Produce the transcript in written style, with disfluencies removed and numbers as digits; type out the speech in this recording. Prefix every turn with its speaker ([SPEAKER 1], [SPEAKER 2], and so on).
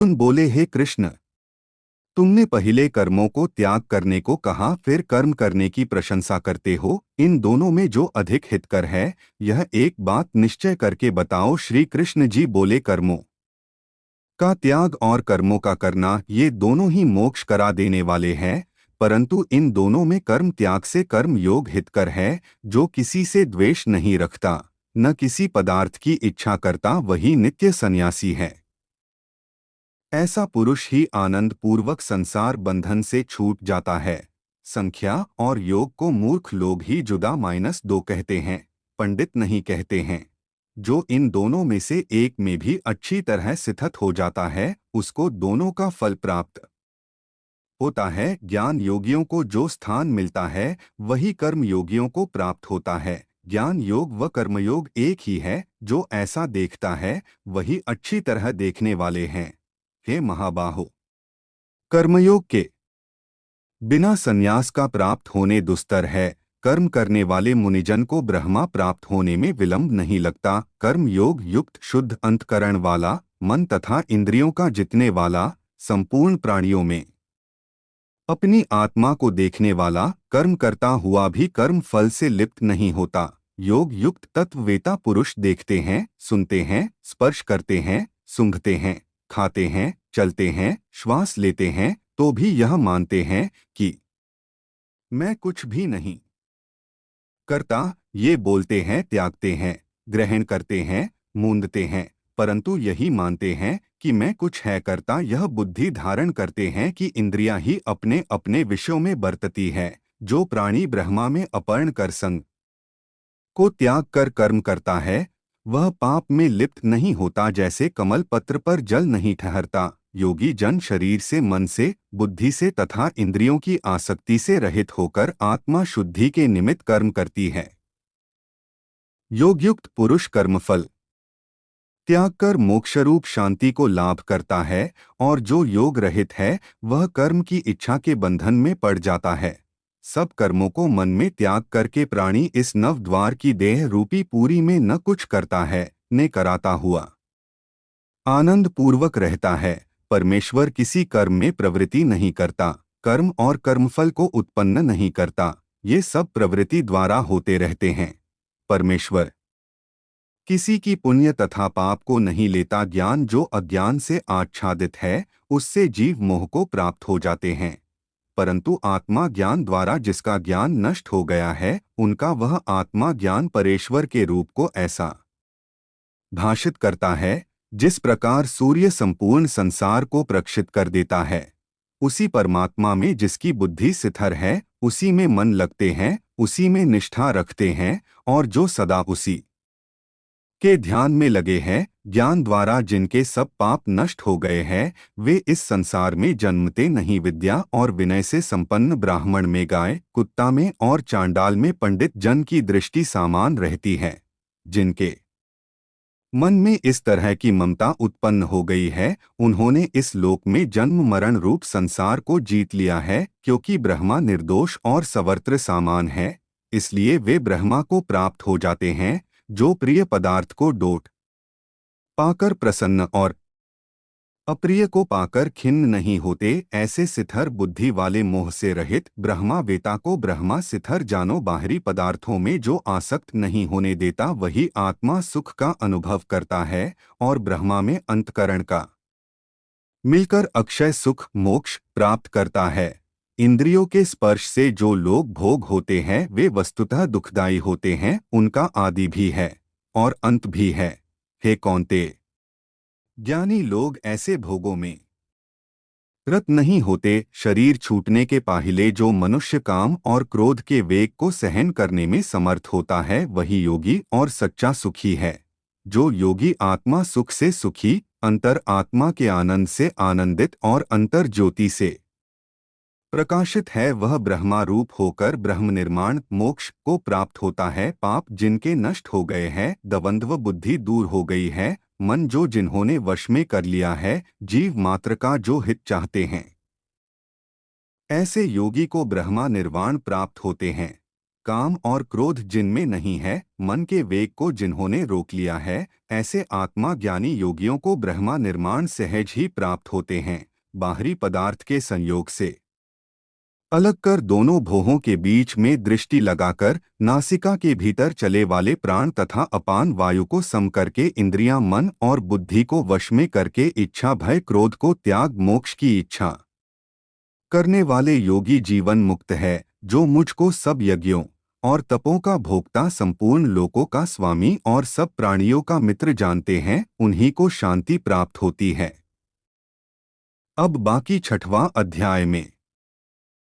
[SPEAKER 1] अर्जुन बोले, हे कृष्ण, तुमने पहले कर्मों को त्याग करने को कहा, फिर कर्म करने की प्रशंसा करते हो। इन दोनों में जो अधिक हितकर है, यह एक बात निश्चय करके बताओ। श्री कृष्ण जी बोले, कर्मों का त्याग और कर्मों का करना, ये दोनों ही मोक्ष करा देने वाले हैं, परंतु इन दोनों में कर्म त्याग से कर्म योग हितकर है। जो किसी से द्वेष नहीं रखता, न किसी पदार्थ की इच्छा करता, वही नित्य सन्यासी है। ऐसा पुरुष ही आनंद पूर्वक संसार बंधन से छूट जाता है। संख्या और योग को मूर्ख लोग ही जुदा -2 कहते हैं, पंडित नहीं कहते हैं। जो इन दोनों में से एक में भी अच्छी तरह स्थित हो जाता है, उसको दोनों का फल प्राप्त होता है। ज्ञान योगियों को जो स्थान मिलता है, वही कर्म योगियों को प्राप्त होता है। ज्ञान योग व कर्मयोग एक ही है। जो ऐसा देखता है, वही अच्छी तरह देखने वाले हैं। हे महाबाहो, कर्मयोग के बिना संन्यास का प्राप्त होने दुस्तर है। कर्म करने वाले मुनिजन को ब्रह्मा प्राप्त होने में विलंब नहीं लगता। कर्म योग युक्त शुद्ध अंतकरण वाला, मन तथा इंद्रियों का जितने वाला, संपूर्ण प्राणियों में अपनी आत्मा को देखने वाला, कर्म करता हुआ भी कर्म फल से लिप्त नहीं होता। योग युक्त तत्ववेता पुरुष देखते हैं, सुनते हैं, स्पर्श करते हैं, सूंघते हैं, खाते हैं, चलते हैं, श्वास लेते हैं, तो भी यह मानते हैं कि मैं कुछ भी नहीं करता। ये बोलते हैं, त्यागते हैं, ग्रहण करते हैं, मूंदते हैं, परंतु यही मानते हैं कि मैं कुछ है करता। यह बुद्धि धारण करते हैं कि इंद्रियां ही अपने अपने विषयों में बरतती है। जो प्राणी ब्रह्मा में अपर्ण कर संग को त्याग कर कर्म करता है, वह पाप में लिप्त नहीं होता। जैसे कमल पत्र पर जल नहीं ठहरता, योगी जन शरीर से, मन से, बुद्धि से तथा इंद्रियों की आसक्ति से रहित होकर आत्मा शुद्धि के निमित्त कर्म करती है। योगयुक्त पुरुष कर्मफल त्याग कर मोक्षरूप शांति को लाभ करता है, और जो योग रहित है, वह कर्म की इच्छा के बंधन में पड़ जाता है। सब कर्मों को मन में त्याग करके प्राणी इस नव द्वार की देह रूपी पूरी में न कुछ करता है, ने कराता हुआ आनंद पूर्वक रहता है। परमेश्वर किसी कर्म में प्रवृत्ति नहीं करता, कर्म और कर्मफल को उत्पन्न नहीं करता। ये सब प्रवृत्ति द्वारा होते रहते हैं। परमेश्वर किसी की पुण्य तथा पाप को नहीं लेता। ज्ञान जो अज्ञान से आच्छादित है, उससे जीव मोह को प्राप्त हो जाते हैं, परंतु आत्मा ज्ञान द्वारा जिसका ज्ञान नष्ट हो गया है, उनका वह आत्मा ज्ञान परेश्वर के रूप को ऐसा भाषित करता है, जिस प्रकार सूर्य संपूर्ण संसार को प्रक्षित कर देता है। उसी परमात्मा में जिसकी बुद्धि स्थिर है, उसी में मन लगते हैं, उसी में निष्ठा रखते हैं, और जो सदा उसी के ध्यान में लगे हैं, ज्ञान द्वारा जिनके सब पाप नष्ट हो गए हैं, वे इस संसार में जन्मते नहीं। विद्या और विनय से संपन्न ब्राह्मण में गाय, कुत्ता में और चांडाल में पंडित जन की दृष्टि समान रहती है। जिनके मन में इस तरह की ममता उत्पन्न हो गई है, उन्होंने इस लोक में जन्म मरण रूप संसार को जीत लिया है। क्योंकि ब्रह्मा निर्दोष और सवर्त्र समान है, इसलिए वे ब्रह्मा को प्राप्त हो जाते हैं। जो प्रिय पदार्थ को डोट पाकर प्रसन्न और अप्रिय को पाकर खिन्न नहीं होते, ऐसे सिथर बुद्धि वाले मोह से रहित ब्रह्मा वेता को ब्रह्मा सिथर जानो। बाहरी पदार्थों में जो आसक्त नहीं होने देता, वही आत्मा सुख का अनुभव करता है, और ब्रह्मा में अंतकरण का मिलकर अक्षय सुख मोक्ष प्राप्त करता है। इंद्रियों के स्पर्श से जो लोग भोग होते हैं, वे वस्तुतः दुखदायी होते हैं। उनका आदि भी है और अंत भी है। हे कौन्तेय, ज्ञानी लोग ऐसे भोगों में रत नहीं होते। शरीर छूटने के पहले जो मनुष्य काम और क्रोध के वेग को सहन करने में समर्थ होता है, वही योगी और सच्चा सुखी है। जो योगी आत्मा सुख से सुखी, अंतर आत्मा के आनंद से आनंदित और अंतर ज्योति से प्रकाशित है, वह ब्रह्मा रूप होकर ब्रह्म निर्माण मोक्ष को प्राप्त होता है। पाप जिनके नष्ट हो गए हैं, द्वंद्व बुद्धि दूर हो गई है, मन जो जिन्होंने वश में कर लिया है, जीव मात्र का जो हित चाहते हैं, ऐसे योगी को ब्रह्मा निर्वाण प्राप्त होते हैं। काम और क्रोध जिनमें नहीं है, मन के वेग को जिन्होंने रोक लिया है, ऐसे आत्मा ज्ञानी योगियों को ब्रह्मा निर्माण सहज ही प्राप्त होते हैं, बाहरी पदार्थ के संयोग से। अलग कर दोनों भोहों के बीच में दृष्टि लगाकर नासिका के भीतर चले वाले प्राण तथा अपान वायु को सम करके इंद्रियां, मन और बुद्धि को वश में करके इच्छा, भय, क्रोध को त्याग मोक्ष की इच्छा करने वाले योगी जीवन मुक्त है, जो मुझको सब यज्ञों और तपों का भोक्ता, संपूर्ण लोकों का स्वामी और सब प्राणियों का मित्र जानते हैं, उन्हीं को शांति प्राप्त होती है। अब बाकी 6वां अध्याय में